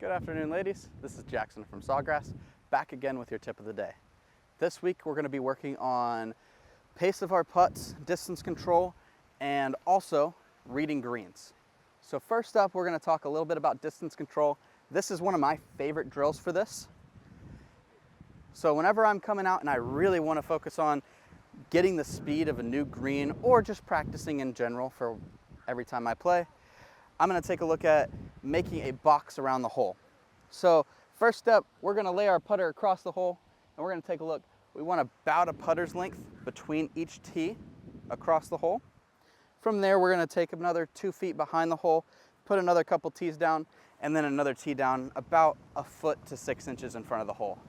Good afternoon, ladies. This is Jackson from Sawgrass, back again with your tip of the day. This week we're going to be working on pace of our putts, distance control, and also reading greens. So first up, we're going to talk a little bit about distance control. This is one of my favorite drills for this. So whenever I'm coming out and I really want to focus on getting the speed of a new green or just practicing in general for every time I play, I'm going to take a look at making a box around the hole. So first step, we're going to lay our putter across the hole and we're going to take a look. We want about a putter's length between each tee across the hole. From there, we're going to take another 2 feet behind the hole, put another couple tees down, and then another tee down about a foot to 6 inches in front of the hole.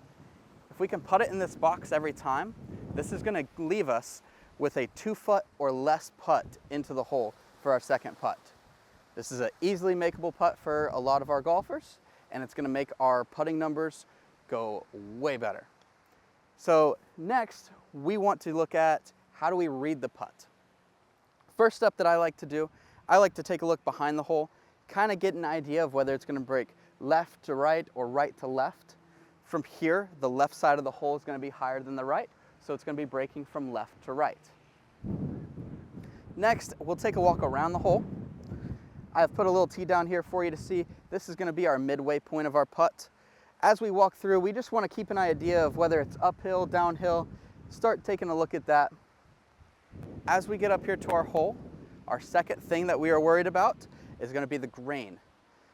If we can put it in this box every time, this is going to leave us with a 2 foot or less putt into the hole for our second putt. This is an easily makeable putt for a lot of our golfers, and it's going to make our putting numbers go way better. So next, we want to look at how do we read the putt. First step that I like to do, I like to take a look behind the hole, kind of get an idea of whether it's going to break left to right or right to left. From here, the left side of the hole is going to be higher than the right, so it's going to be breaking from left to right. Next, we'll take a walk around the hole. I've put a little tee down here for you to see. This is going to be our midway point of our putt. As we walk through, we just want to keep an idea of whether it's uphill, downhill. Start taking a look at that. As we get up here to our hole, our second thing that we are worried about is going to be the grain.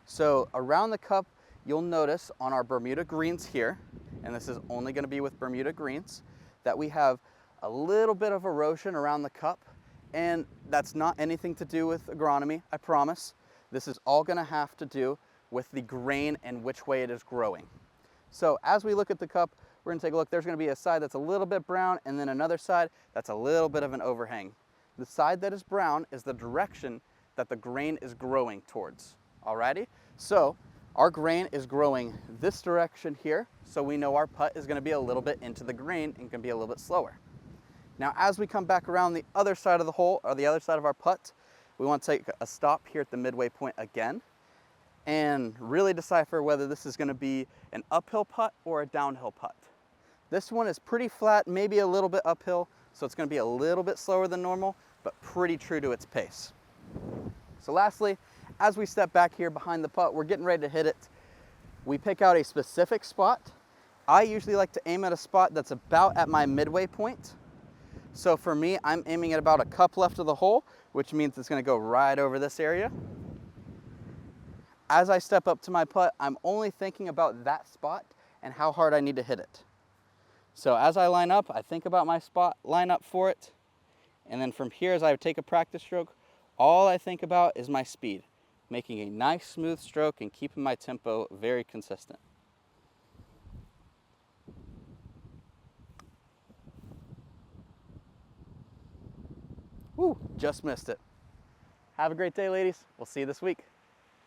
So around the cup, you'll notice on our Bermuda greens here, and this is only going to be with Bermuda greens, that we have a little bit of erosion around the cup. And that's not anything to do with agronomy, I promise. This is all going to have to do with the grain and which way it is growing. So as we look at the cup, we're going to take a look. There's going to be a side that's a little bit brown and then another side that's a little bit of an overhang. The side that is brown is the direction that the grain is growing towards. Alrighty? So our grain is growing this direction here, so we know our putt is going to be a little bit into the grain and can be a little bit slower. Now, as we come back around the other side of the hole, or the other side of our putt, we want to take a stop here at the midway point again and really decipher whether this is going to be an uphill putt or a downhill putt. This one is pretty flat, maybe a little bit uphill, so it's going to be a little bit slower than normal, but pretty true to its pace. So lastly, as we step back here behind the putt, we're getting ready to hit it. We pick out a specific spot. I usually like to aim at a spot that's about at my midway point. So for me, I'm aiming at about a cup left of the hole, which means it's going to go right over this area. As I step up to my putt, I'm only thinking about that spot and how hard I need to hit it. So as I line up, I think about my spot, line up for it, and then from here, as I take a practice stroke, all I think about is my speed, making a nice smooth stroke and keeping my tempo very consistent. Woo, just missed it. Have a great day, ladies. We'll see you this week.